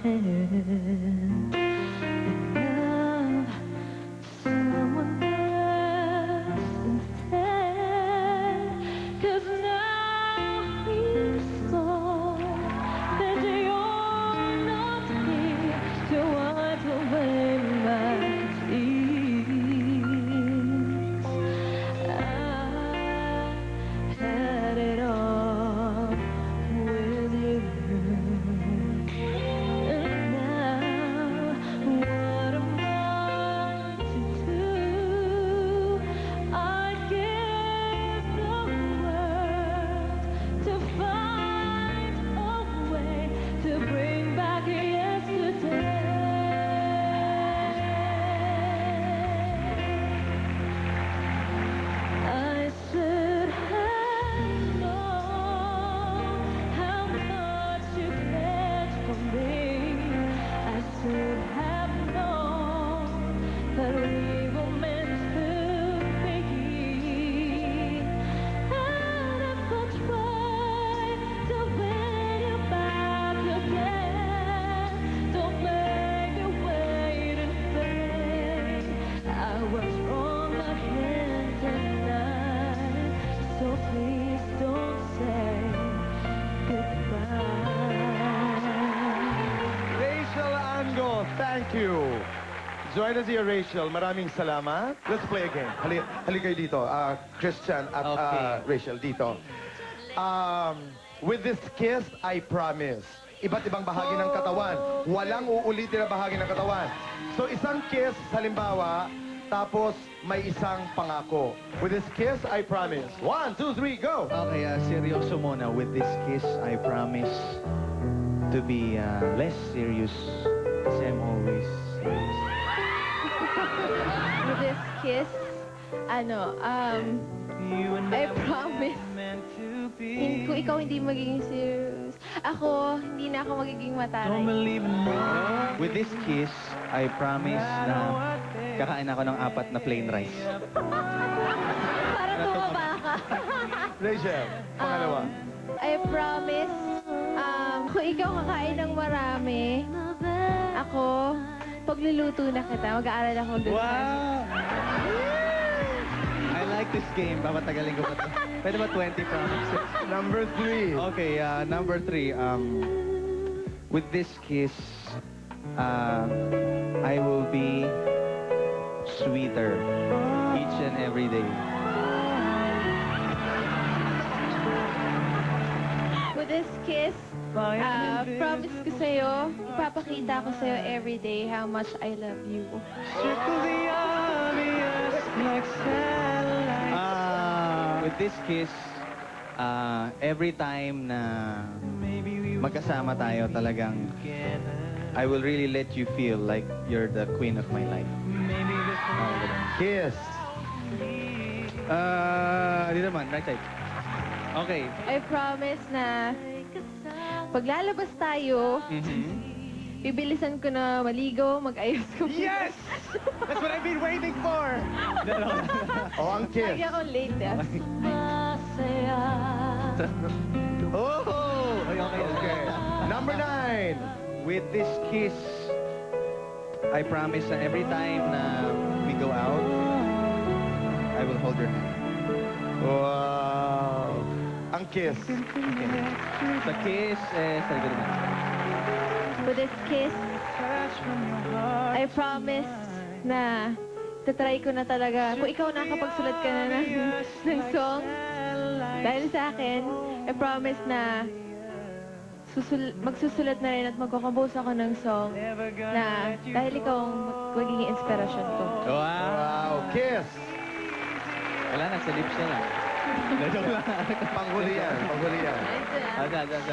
hand and love someone else instead. 'Cause now he saw that you're not here to wipe away my tears. I had it all with you, and now what am I to do? I'd give the world to find a way to bring back yesterday. I should have known how much you cared for me. I should have known that we were meant to be. And if I try to win you back again, don't make me wait in vain. I was wrong again tonight, so please don't say goodbye. Rachel Ango, thank you. Join us here, Rachel. Maraming salamat. Let's play a game. Hali kayo dito. Christian at Okay. Rachel dito. With this kiss, I promise. Iba't ibang bahagi ng katawan. Walang uulitin na bahagi ng katawan. So isang kiss, halimbawa, tapos may isang pangako. With this kiss, I promise. 1, 2, 3, go! Okay, seryoso muna. With this kiss, I promise to be less serious. Kasi I'm always serious. With this kiss, I promise, kung ikaw hindi magiging serious, ako, hindi na ako magiging mataray. With this kiss, I promise na kakain ako ng 4 na plain rice. Para tumaba ka. Rachel, pangalawa. I promise, kung ikaw kakain ng marami, ako, pagluluto na kita, mag-aaral ako doon. Wow! I like this game. Papatagalin ko pa ito. Pwede ba 20 promises? Number 3. Okay, number 3. With this kiss, I will be sweeter each and every day. With this kiss, promise ko sa'yo, ipapakita ko sa'yo every day how much I love you. With this kiss, every time na magkasama tayo talagang I will really let you feel like you're the queen of my life. Kiss. Di naman, right side. Okay. I promise na paglalabas tayo, bibilisan ko na maligo, mag-ayos ko. Yes! That's what I've been waiting for! Oh, ang kiss. Lagi akong late. Oh! Okay. Number 9. With this kiss, I promise na every time na we go out, I will hold your hand. Wow. Ang kiss. Sa kiss, sa likod naman. With this kiss, I promise na tatry ko na talaga. Kung ikaw nakakapagsulat ka na ng song, dahil sa akin, I promise na magsusulat na rin at magkocompose ako ng song na dahil ikaw ang magiging inspirasyon ko. Wow. Kiss. Wala na, sa lips na lang. Joke lang. Panghuli yan. Panghuli yan.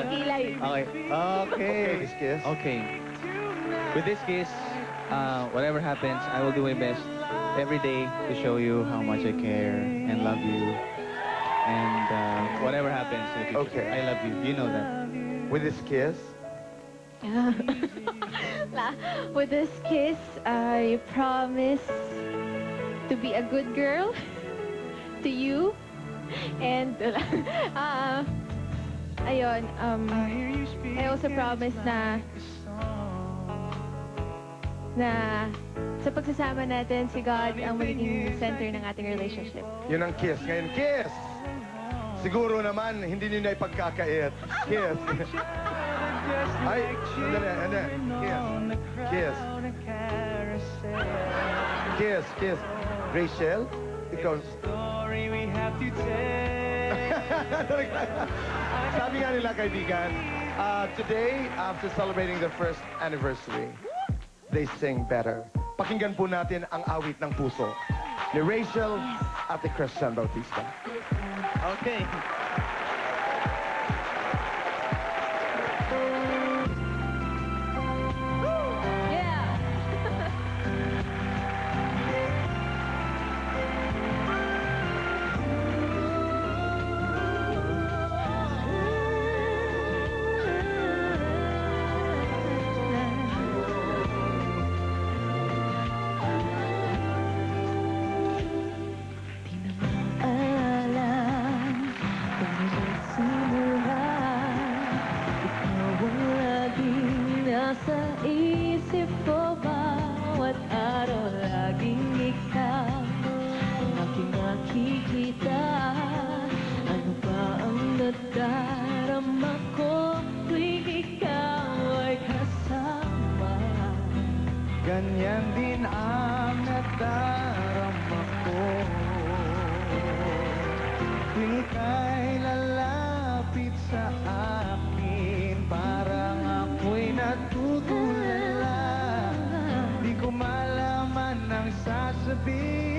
Kilay. Okay. Okay, this kiss. Okay. With this kiss, whatever happens, I will do my best every day to show you how much I care and love you. And whatever happens in the future, Okay. I love you. You know that. With this kiss, With this kiss, I promise to be a good girl to you. And, ayun, I also promise na na sa pagsasama natin, si God ang magiging center ng ating relationship. Yun ang kiss. Ngayon, kiss! Siguro naman, hindi nyo na ipagkakait. Kiss. Ay, sandali, ano? Kiss. Kiss. Kiss, kiss. Rachel, ikaw. Sabi nga nila, kaibigan, today, after celebrating the first anniversary, they sing better. Pakinggan po natin ang awit ng puso ni Rachel at ni Christian Bautista. Okay. Yeah! Alam kung nagsimula, ikaw ang laging nasa isip ko. Bawat araw laging ikaw ang aking nakikita. Ano ba ang nadarama ko tuwing ikaw ay kasama? Ganyan din ang nadarama ko. Tuwing ika'y lalapit sa akin, parang ako'y natutulala. Di ko malaman ang sasabihin.